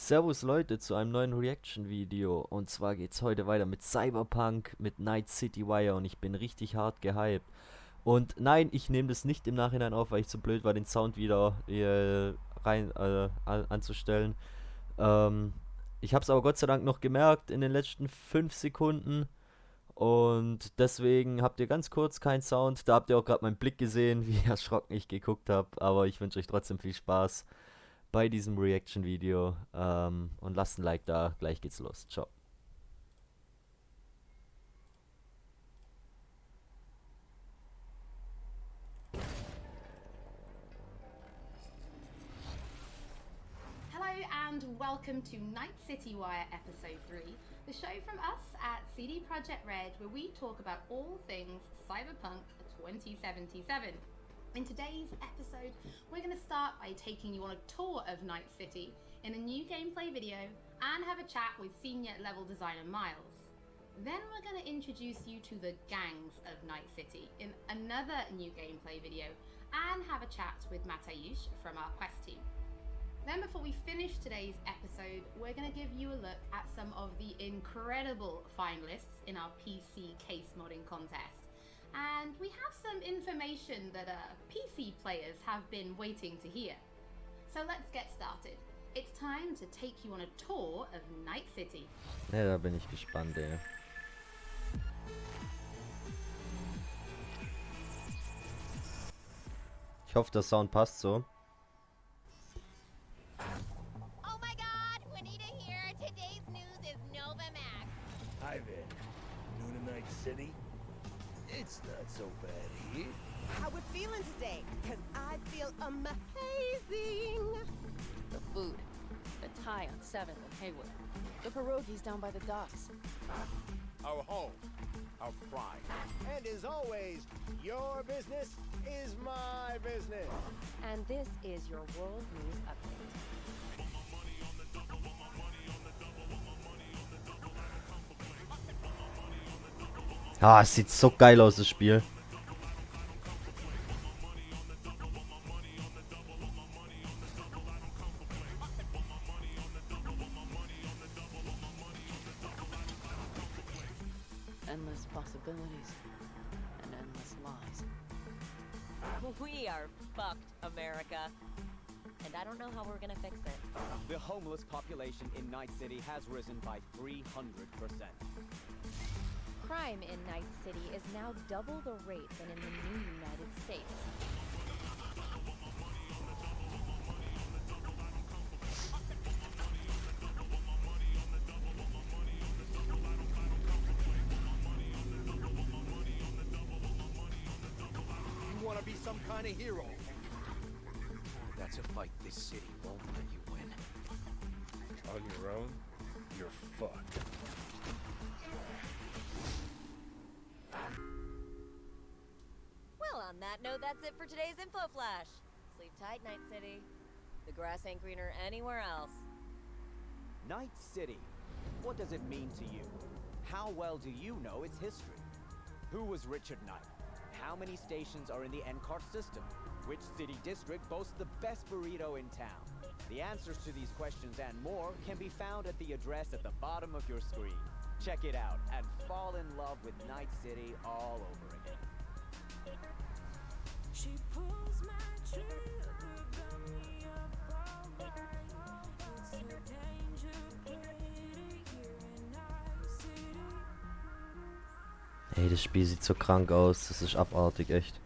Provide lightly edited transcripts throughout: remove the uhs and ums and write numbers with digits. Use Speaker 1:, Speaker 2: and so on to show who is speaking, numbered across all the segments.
Speaker 1: Servus Leute zu einem neuen Reaction-Video. Und zwar geht's heute weiter mit Cyberpunk, mit Night City Wire und ich bin richtig hart gehypt. Und nein, ich nehme das nicht im Nachhinein auf, weil ich zu blöd war, den Sound wieder anzustellen. Ähm, Ich habe es aber Gott sei Dank noch gemerkt in den letzten 5 Sekunden. Und deswegen habt ihr ganz kurz keinen Sound. Da habt ihr auch gerade meinen Blick gesehen, wie erschrocken ich geguckt habe. Aber ich wünsche euch trotzdem viel Spaß bei diesem Reaction-Video und lasst ein Like da. Gleich geht's los. Ciao.
Speaker 2: Hello and welcome to Night City Wire Episode 3, the show from us at CD Projekt Red where we talk about all things Cyberpunk 2077. In today's episode, we're going to start by taking you on a tour of Night City in a new gameplay video and have a chat with senior level designer Miles. Then we're going to introduce you to the gangs of Night City in another new gameplay video and have a chat with Mateusz from our quest team. Then before we finish today's episode, we're going to give you a look at some of the incredible finalists in our PC case modding contest. And we have some information that PC players have been waiting to hear. So let's get started. It's time to take you on a tour of Night City.
Speaker 1: Ja, da bin ich gespannt, ey. Ich hoffe, der Sound passt so.
Speaker 3: Oh my god, Juanita here. Today's news is Nova Max.
Speaker 4: Hi there. New to Night City? It's not so bad here.
Speaker 5: How we feeling today? Cause I feel amazing.
Speaker 6: The food. The Thai on 7th and Haywood. The pierogies down by the docks.
Speaker 4: Our home. Our pride. And as always, your business is my business.
Speaker 6: And this is your World News Update.
Speaker 1: Ah, es sieht so geil aus, das Spiel.
Speaker 6: Endless possibilities and endless lies.
Speaker 3: We are fucked, America. And I don't know how we're gonna fix it.
Speaker 7: The homeless population in Night City has risen by 300%.
Speaker 8: Crime in Night City is now double the rate than in the new United States.
Speaker 4: You want to be some kind of hero?
Speaker 9: That's a fight this city won't let you win.
Speaker 4: On your own, you're fucked.
Speaker 3: Well, on that note, that's it for today's info flash. Sleep tight, Night City. The grass ain't greener anywhere else.
Speaker 7: Night City. What does it mean to you? How well do you know its history? Who was Richard Knight? How many stations are in the NCART system? Which city district boasts the best burrito in town? The answers to these questions and more can be found at the address at the bottom of your screen. Check it out and fall in love with Night City all over again.
Speaker 5: She pulls my trigger, got me up all night. It's a danger play here in Night City.
Speaker 1: Ey, das Spiel sieht so krank aus. Das ist abartig, echt.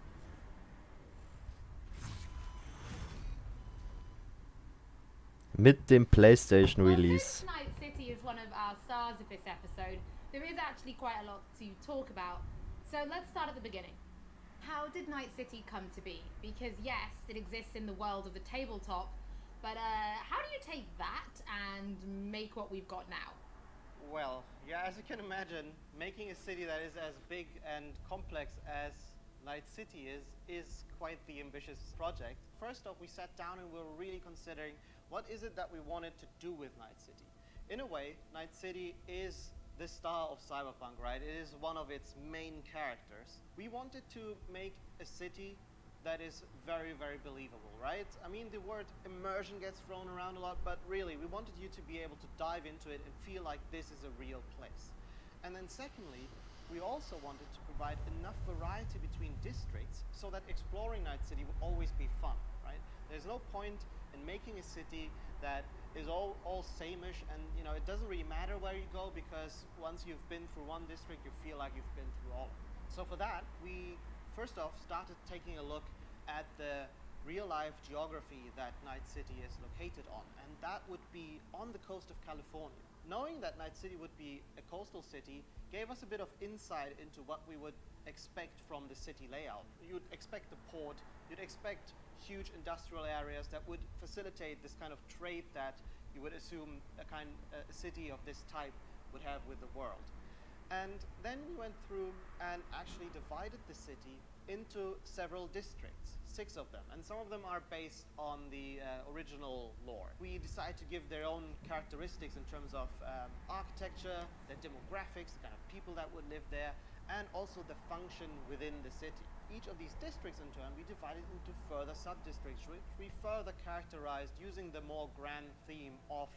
Speaker 1: Mit dem PlayStation
Speaker 2: Well,
Speaker 1: Release.
Speaker 2: since Night City is one of our stars of this episode, there is actually quite a lot to talk about. So let's start at the beginning. How did Night City come to be? Because yes, it exists in the world of the tabletop, but how do you take that and make what we've got now?
Speaker 10: Well, yeah, as you can imagine, making a city that is as big and complex as Night City is quite the ambitious project. First off, we sat down and we were really considering what is it that we wanted to do with Night City. In a way, Night City is the star of Cyberpunk, right? It is one of its main characters. We wanted to make a city that is very, very believable, right? I mean, the word immersion gets thrown around a lot, but really, we wanted you to be able to dive into it and feel like this is a real place. And then secondly, we also wanted to provide enough variety between districts so that exploring Night City will always be fun, right? There's no point in making a city that is all same-ish, and it doesn't really matter where you go, because once you've been through one district, you feel like you've been through all of them. So for that, we first off started taking a look at the real-life geography that Night City is located on, and that would be on the coast of California. Knowing that Night City would be a coastal city gave us a bit of insight into what we would expect from the city layout. You'd expect a port, you'd expect huge industrial areas that would facilitate this kind of trade that you would assume a city of this type would have with the world. And then we went through and actually divided the city into several districts, 6 of them, and some of them are based on the original lore. We decided to give their own characteristics in terms of architecture, the demographics, the kind of people that would live there, and also the function within the city. Each of these districts in turn we divided into further sub-districts, which we further characterized using the more grand theme of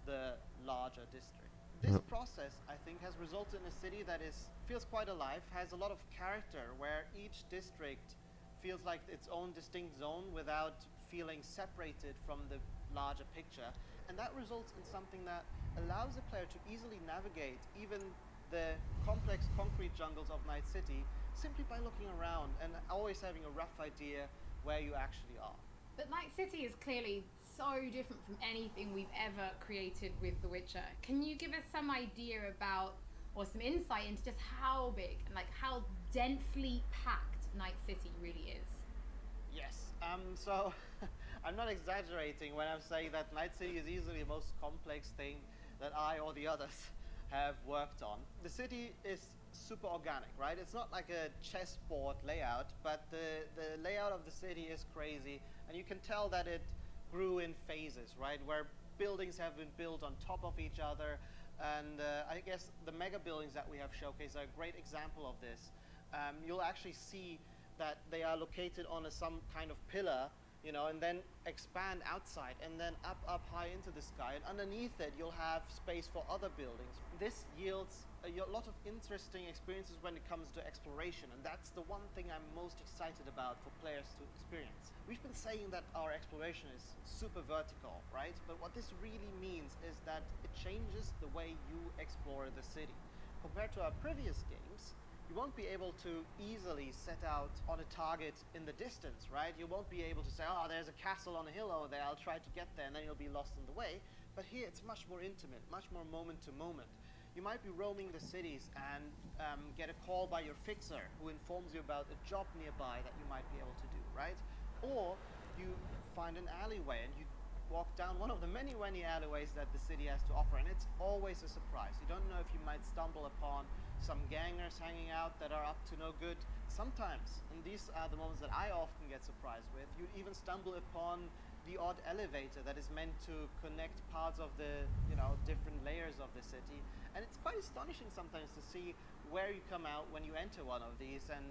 Speaker 10: the larger district. This process, I think, has resulted in a city that feels quite alive, has a lot of character, where each district feels like its own distinct zone without feeling separated from the larger picture. And that results in something that allows the player to easily navigate even the complex concrete jungles of Night City simply by looking around and always having a rough idea where you actually are.
Speaker 2: But Night City is clearly so different from anything we've ever created with The Witcher. Can you give us some idea about, or some insight into just how big and how densely packed Night City really is?
Speaker 10: Yes, so I'm not exaggerating when I'm saying that Night City is easily the most complex thing that I or the others have worked on. The city is super organic, right? It's not like a chessboard layout, but the layout of the city is crazy, and you can tell that it grew in phases, right? Where buildings have been built on top of each other, and I guess the mega buildings that we have showcased are a great example of this. You'll actually see that they are located on some kind of pillar, and then expand outside and then up high into the sky, and underneath it you'll have space for other buildings. This yields a lot of interesting experiences when it comes to exploration, and that's the one thing I'm most excited about for players to experience. We've been saying that our exploration is super vertical, right? But what this really means is that it changes the way you explore the city. Compared to our previous games, you won't be able to easily set out on a target in the distance, right? You won't be able to say, oh, there's a castle on a hill over there, I'll try to get there, and then you'll be lost in the way. But here it's much more intimate, much more moment to moment. You might be roaming the cities and get a call by your fixer who informs you about a job nearby that you might be able to do, right? Or you find an alleyway and you walk down one of the many alleyways that the city has to offer, and it's always a surprise. You don't know if you might stumble upon some gangers hanging out that are up to no good. Sometimes, and these are the moments that I often get surprised with, you even stumble upon the odd elevator that is meant to connect parts of the different layers of the city, and it's quite astonishing sometimes to see where you come out when you enter one of these and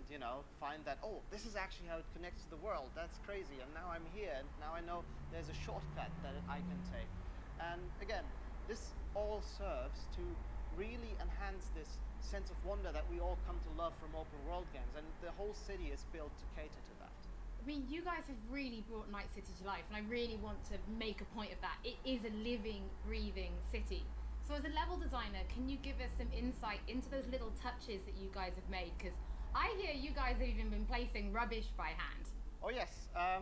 Speaker 10: find that, oh, this is actually how it connects to the world. That's crazy, and now I'm here, and now I know there's a shortcut that I can take. And again, this all serves to really enhance this sense of wonder that we all come to love from open world games, and the whole city is built to cater to that.
Speaker 2: I mean, you guys have really brought Night City to life, and I really want to make a point of that. It is a living, breathing city. So as a level designer, can you give us some insight into those little touches that you guys have made? Because I hear you guys have even been placing rubbish by hand.
Speaker 10: Oh yes,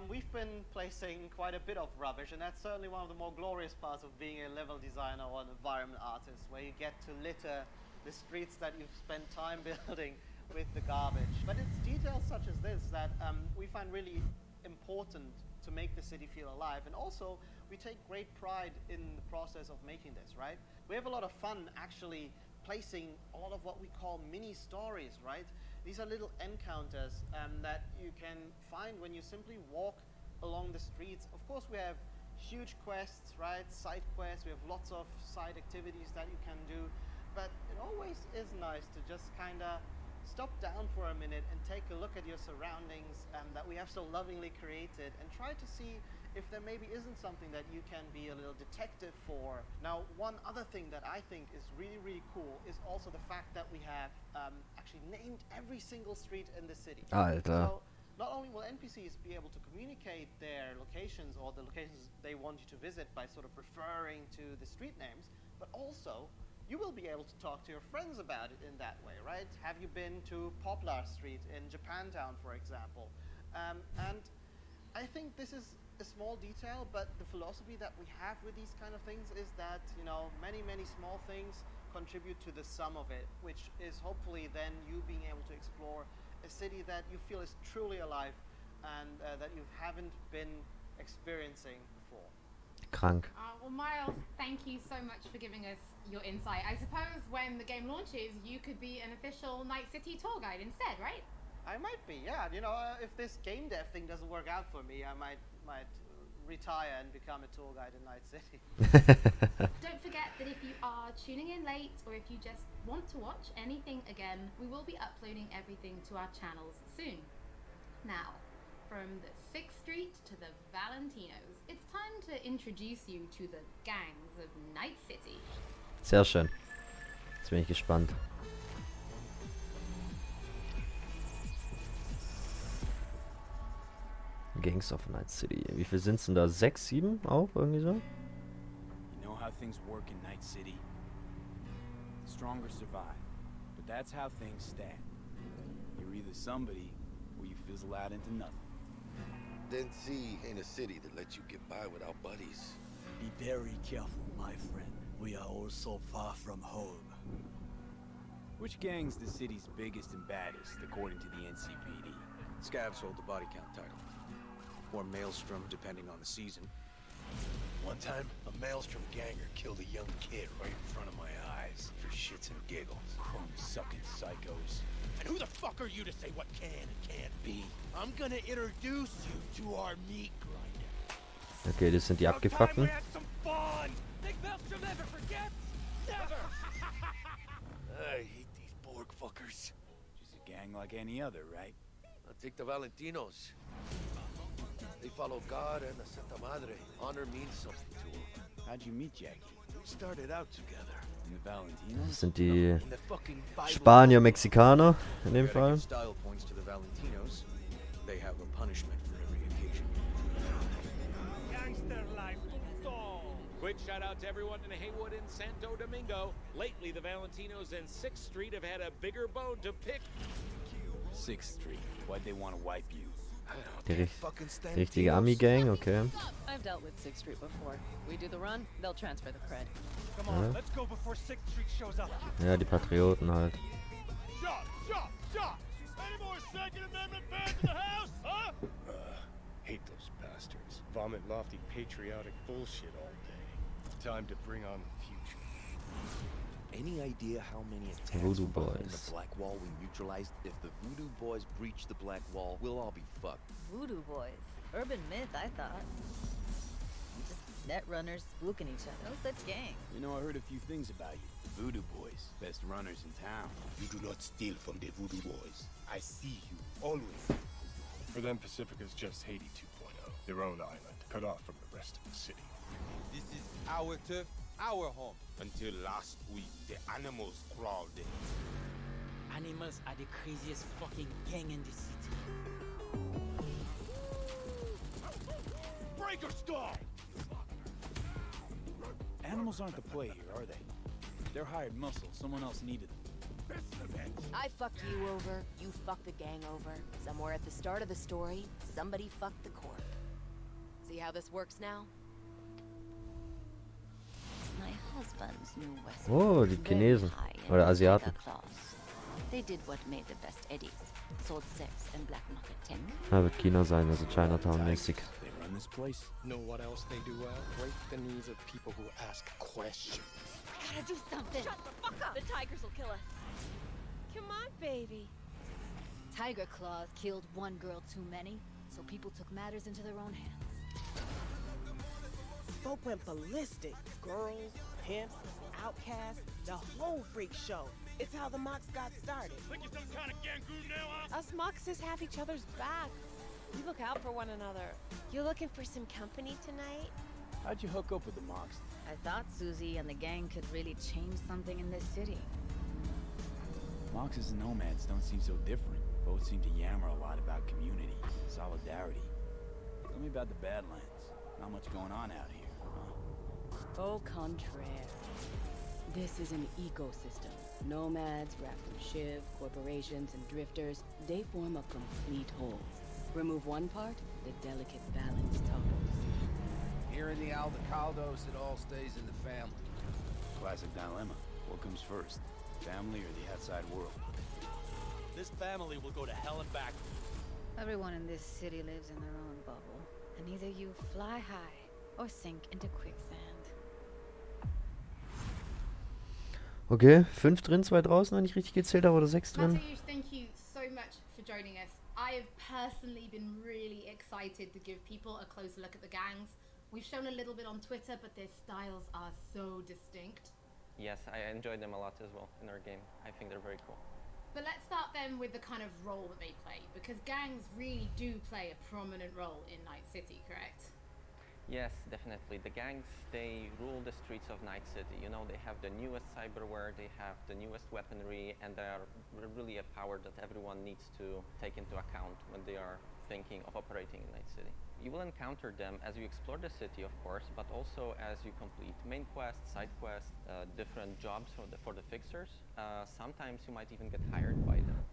Speaker 10: we've been placing quite a bit of rubbish, and that's certainly one of the more glorious parts of being a level designer or an environment artist, where you get to litter the streets that you've spent time building with the garbage. But it's details such as this that we find really important to make the city feel alive, and also we take great pride in the process of making this, right? We have a lot of fun actually placing all of what we call mini stories, right? These are little encounters that you can find when you simply walk along the streets. Of course, we have huge quests, right? Side quests, we have lots of side activities that you can do, but it always is nice to just kind of stop down for a minute and take a look at your surroundings that we have so lovingly created, and try to see if there maybe isn't something that you can be a little detective for. Now, one other thing that I think is really, really cool is also the fact that we have actually named every single street in the city.
Speaker 1: Alter.
Speaker 10: So not only will NPCs be able to communicate their locations or the locations they want you to visit by sort of referring to the street names, but also you will be able to talk to your friends about it in that way, right? Have you been to Poplar Street in Japantown, for example? And I think this is a small detail, but the philosophy that we have with these kind of things is that, you know, many, many small things contribute to the sum of it, which is hopefully then you being able to explore a city that you feel is truly alive and that you haven't been experiencing before.
Speaker 1: Krank.
Speaker 2: Well, Miles, thank you so much for giving us your insight. I suppose when the game launches, you could be an official Night City tour guide instead, right?
Speaker 10: I might be, yeah. You know, if this game dev thing doesn't work out for me, I might retire and become a tour guide in Night City.
Speaker 2: Don't forget that if you are tuning in late or if you just want to watch anything again, we will be uploading everything to our channels soon. Now, from the 6th Street to the Valentinos, it's time to introduce you to the gangs of Night City.
Speaker 1: Sehr schön. Jetzt bin ich gespannt. Gangs of Night City. Wie viel sind's denn da? 6, 7 auch? Irgendwie so?
Speaker 9: You know how things work in Night City? The stronger survive. But that's how things stand. You're either somebody or you fizzle out into nothing.
Speaker 11: Then C ain't a city that lets you get by without buddies.
Speaker 12: Be very careful, my friend. We are all so far from home.
Speaker 9: Which gang's the city's biggest and baddest, according to the NCPD?
Speaker 13: Scavs hold the body count title. Or Maelstrom, depending on the season.
Speaker 11: One time, a Maelstrom ganger killed a young kid right in front of my eyes for shits and giggles.
Speaker 9: Chrome-sucking psychos.
Speaker 11: And who the fuck are you to say what can and can't be? I'm gonna introduce you to our meat grinder.
Speaker 1: Okay, das sind die Abgefuckten.
Speaker 11: I hate these Borg fuckers.
Speaker 9: Just a gang like any other, right?
Speaker 11: I'll take the Valentinos. They follow God and the Santa Madre. Honor means something to them.
Speaker 9: How'd you meet Jackie?
Speaker 11: We started out together.
Speaker 9: In the Valentinos?
Speaker 1: Das sind die
Speaker 11: In the fucking Bible.
Speaker 1: Spanier, Mexikaner in dem
Speaker 13: You gotta
Speaker 1: Fall.
Speaker 13: give style points to the Valentinos. They have a punishment for every occasion.
Speaker 4: Gangster life. Quick shout out to everyone in Haywood and Santo Domingo. Lately, the Valentinos and 6th Street have had a bigger bone to pick.
Speaker 9: 6th Street. Why'd they want to wipe you?
Speaker 1: Die richtige Ami-Gang, okay.
Speaker 6: I've dealt with 6th Street before. We do the run, they'll transfer the cred.
Speaker 4: Come on, let's go before 6th Street shows up.
Speaker 1: Ja, die Patrioten halt.
Speaker 4: Shot, shot, shot! Any more Second Amendment fans in the house, huh?
Speaker 14: Hate those bastards. Vomit lofty patriotic bullshit all day. Time to bring on the future.
Speaker 7: Any idea how many attacks
Speaker 1: Voodoo
Speaker 7: from behind
Speaker 1: Boys.
Speaker 7: the Black Wall we neutralized? If the Voodoo Boys breach the Black Wall, we'll all be fucked.
Speaker 3: Voodoo boys. Urban myth, I thought. Just net runners spooking each other. No such gang.
Speaker 9: You know, I heard a few things about you. The Voodoo Boys, best runners in town.
Speaker 11: You do not steal from the Voodoo Boys. I see you, always.
Speaker 14: For them, Pacifica's just Haiti 2.0. Their own island, cut off from the rest of the city.
Speaker 15: This is our turf, our home. Until last week, the animals crawled in.
Speaker 16: Animals are the craziest fucking gang in the city.
Speaker 4: Breaker stall!
Speaker 9: Animals aren't the play here, are they? They're hired muscle. Someone else needed them.
Speaker 3: I fucked you over, you fucked the gang over. Somewhere at the start of the story, somebody fucked the corp. See how this works now?
Speaker 8: My husband's new West
Speaker 1: Oh, die Chinesen. Oder Asiaten.
Speaker 8: They did what made the best eddies. Sold sex and black market tech.
Speaker 1: Ja, wird China sein, also Chinatown-mäßig.
Speaker 9: They run this place.
Speaker 14: Know what else they do well? Break the knees of people who ask questions.
Speaker 8: Gotta do something.
Speaker 3: Shut the fuck up! The tigers will kill us.
Speaker 8: Come on, baby. Tiger Claws killed one girl too many, so people took matters into their own hands.
Speaker 17: Folk went ballistic. Girls, pimps, outcasts, the whole freak show. It's how the Mox got started.
Speaker 4: Think you're some kind of gangoon now, huh?
Speaker 18: Us Moxes have each other's back. We look out for one another.
Speaker 17: You looking for some company tonight?
Speaker 9: How'd you hook up with the Mox?
Speaker 8: I thought Susie and the gang could really change something in this city.
Speaker 9: Moxes and nomads don't seem so different. Both seem to yammer a lot about community, solidarity. Tell me about the Badlands. Not much going on out here, huh?
Speaker 3: Au contraire. This is an ecosystem. Nomads, Rafton Shiv, corporations, and drifters, they form a complete whole. Remove one part, the delicate balance topples.
Speaker 11: Here in the Aldecaldos, it all stays in the family.
Speaker 9: Classic dilemma. What comes first? Family or the outside world?
Speaker 16: This family will go to hell and back.
Speaker 8: Everyone in this city lives in their own bubble, and either you fly high or sink into quicksand.
Speaker 1: Okay, 5 drin, 2 draußen, wenn ich richtig gezählt habe, oder 6 drin.
Speaker 2: Mateusz, thank you so much for joining us. I have personally been really excited to give people a closer look at the gangs. We've shown a little bit on Twitter, but their styles are so distinct.
Speaker 19: Yes, I enjoy them a lot as well in our game. I think they're very cool.
Speaker 2: But let's start then with the kind of role that they play, because gangs really do play a prominent role in Night City, correct?
Speaker 19: Yes, definitely. The gangs, they rule the streets of Night City. You know, they have the newest cyberware, they have the newest weaponry, and they are really a power that everyone needs to take into account when they are thinking of operating in Night City. You will encounter them as you explore the city, of course, but also as you complete main quests, side quests, different jobs for the fixers. Sometimes you might even get hired by them.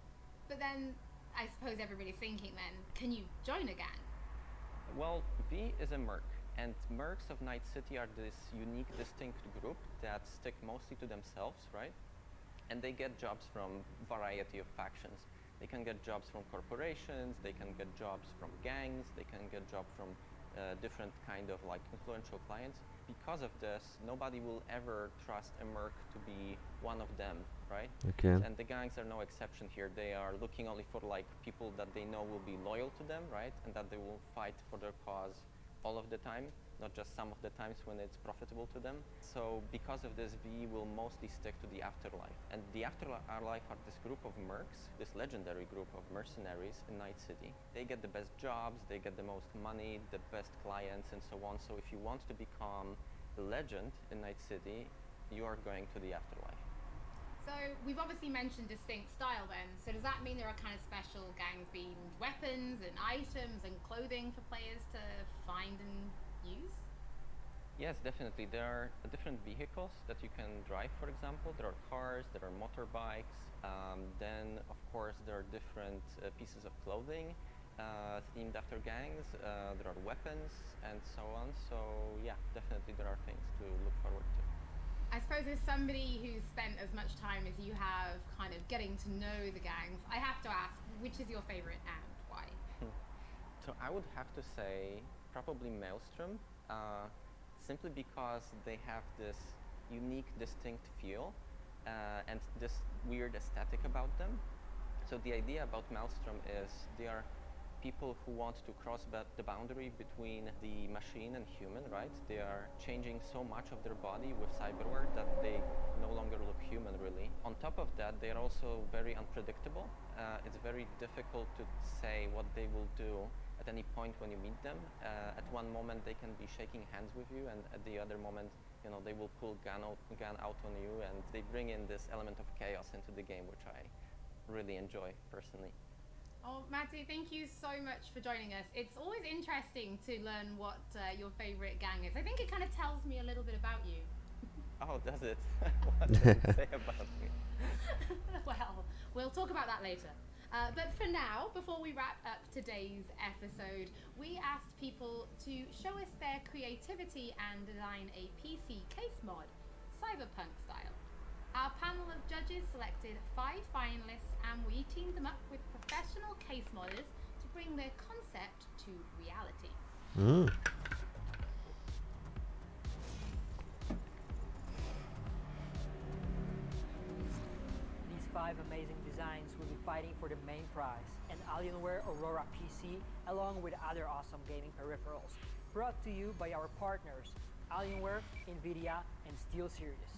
Speaker 2: But then, I suppose everybody's thinking then, can you join a gang?
Speaker 19: Well, V is a merc, and mercs of Night City are this unique, distinct group that stick mostly to themselves, right? And they get jobs from variety of factions. They can get jobs from corporations, they can get jobs from gangs, they can get jobs from different kind of like influential clients. Because of this, nobody will ever trust a merc to be one of them, right?
Speaker 1: Okay.
Speaker 19: And the gangs are no exception here. They are looking only for like people that they know will be loyal to them, right? And that they will fight for their cause all of the time, not just some of the times when it's profitable to them. So because of this, V will mostly stick to the afterlife. And the afterlife are this group of mercs, this legendary group of mercenaries in Night City. They get the best jobs, they get the most money, the best clients, and so on. So if you want to become a legend in Night City, you are going to the afterlife.
Speaker 2: So we've obviously mentioned distinct style then. So does that mean there are kind of special gang-themed weapons and items and clothing for players to find and use?
Speaker 19: Yes, definitely. There are different vehicles that you can drive, for example. There are cars, there are motorbikes. Then, of course, there are different pieces of clothing themed after gangs. There are weapons and so on. So yeah, definitely there are things to look forward to.
Speaker 2: I suppose as somebody who's spent as much time as you have kind of getting to know the gangs, I have to ask, which is your favorite and why?
Speaker 19: So I would have to say probably Maelstrom, simply because they have this unique, distinct feel and this weird aesthetic about them. So the idea about Maelstrom is they are people who want to cross the boundary between the machine and human, right? They are changing so much of their body with cyberware that they no longer look human, really. On top of that, they are also very unpredictable. It's very difficult to say what they will do at any point when you meet them. At one moment, they can be shaking hands with you, and at the other moment, you know, they will pull gun out on you, and they bring in this element of chaos into the game, which I really enjoy personally.
Speaker 2: Oh, Matty, thank you so much for joining us. It's always interesting to learn what your favorite gang is. I think it kind of tells me a little bit about you.
Speaker 19: Oh, does it? What does it say about me?
Speaker 2: Well, we'll talk about that later. But for now, before we wrap up today's episode, we asked people to show us their creativity and design a PC case mod, Cyberpunk style. Our panel of judges selected 5 finalists and we teamed them up with professional case modders to bring their concept to reality.
Speaker 20: These 5 amazing designs will be fighting for the main prize, an Alienware Aurora PC along with other awesome gaming peripherals. Brought to you by our partners, Alienware, Nvidia, and SteelSeries.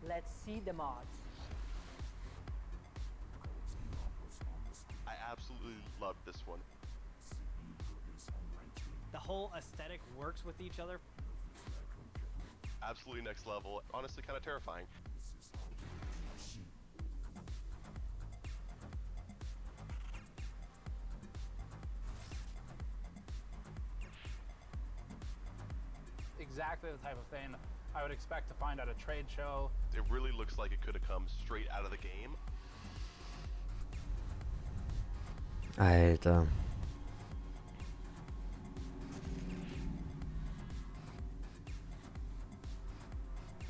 Speaker 20: Let's see the mods.
Speaker 21: I absolutely loved this one.
Speaker 22: The whole aesthetic works with each other.
Speaker 21: Absolutely next level. Honestly, kind of terrifying.
Speaker 23: Exactly the type of thing I would expect to find at a trade show.
Speaker 21: It really looks like it could have come straight out of the game.
Speaker 1: Alter.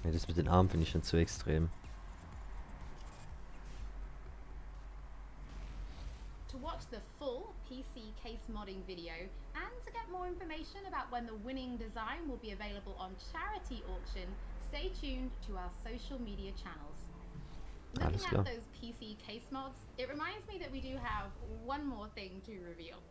Speaker 1: Ja, das mit den Armen finde ich schon zu extrem.
Speaker 2: To watch the full PC case modding video and to get more information about when the winning design will be available on charity auction, stay tuned to our social media channels. Looking at those PC case mods, it reminds me that we do have one more thing to reveal.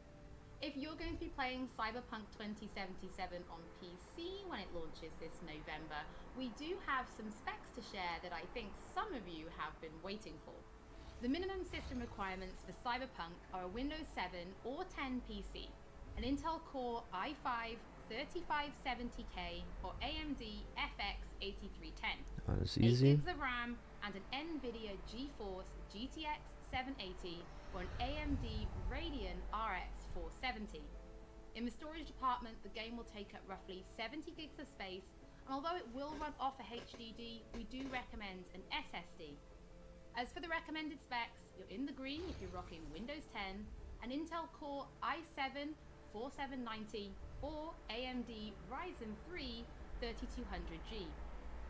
Speaker 2: If you're going to be playing Cyberpunk 2077 on PC when it launches this November, we do have some specs to share that I think some of you have been waiting for. The minimum system requirements for Cyberpunk are a Windows 7 or 10 PC, an Intel Core i5 3570K or AMD FX 8310,
Speaker 1: Alles
Speaker 2: 8
Speaker 1: easy.
Speaker 2: gigs of RAM and an NVIDIA GeForce GTX 780 or an AMD Radeon RX 470. In the storage department, the game will take up roughly 70 gigs of space, and although it will run off a HDD, we do recommend an SSD. As for the recommended specs, you're in the green if you're rocking Windows 10, an Intel Core i7 4790 or AMD Ryzen 3 3200G,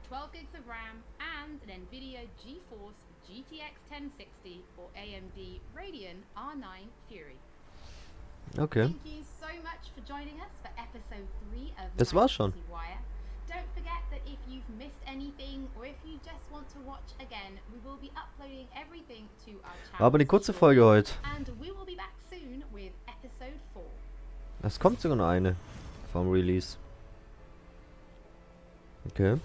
Speaker 2: 12 gigs of RAM and an NVIDIA GeForce GTX 1060 or AMD Radeon R9 Fury.
Speaker 1: Okay.
Speaker 2: Thank you so much for joining us for episode 3 of
Speaker 1: Das war's schon.
Speaker 2: Night City Wire. Don't forget that if you've missed anything or if you just want to watch again, we will be uploading everything to our channel.
Speaker 1: War aber eine kurze Folge heute.
Speaker 2: And we will be back soon with episode 4.
Speaker 1: Es kommt sogar noch eine vom Release. Okay.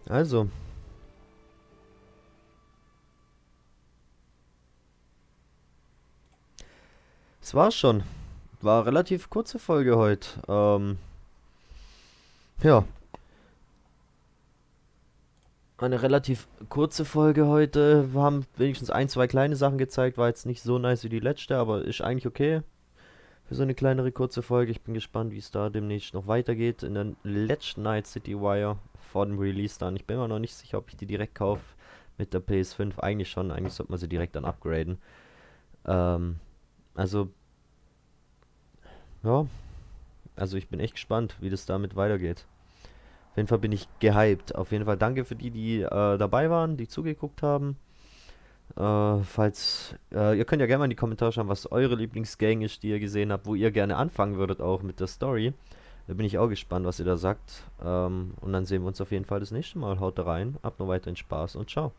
Speaker 1: Also. Das war's schon. War eine relativ kurze Folge heute. Ja. Eine relativ kurze Folge heute. Wir haben wenigstens ein, zwei kleine Sachen gezeigt. War jetzt nicht so nice wie die letzte, aber ist eigentlich okay. Für so eine kleinere kurze Folge. Ich bin gespannt, wie es da demnächst noch weitergeht. In der letzten Night City Wire vor dem Release dann. Ich bin mir noch nicht sicher, ob ich die direkt kaufe mit der PS5. Eigentlich schon. Eigentlich sollte man sie direkt dann upgraden. Also. Ja. Also ich bin echt gespannt, wie das damit weitergeht. Auf jeden Fall bin ich gehypt. Auf jeden Fall danke für die, die dabei waren, die zugeguckt haben. Ihr könnt ja gerne mal in die Kommentare schreiben, was eure Lieblingsgang ist, die ihr gesehen habt, wo ihr gerne anfangen würdet auch mit der Story. Da bin ich auch gespannt, was ihr da sagt. Und dann sehen wir uns auf jeden Fall das nächste Mal. Haut da rein, habt noch weiterhin Spaß und ciao.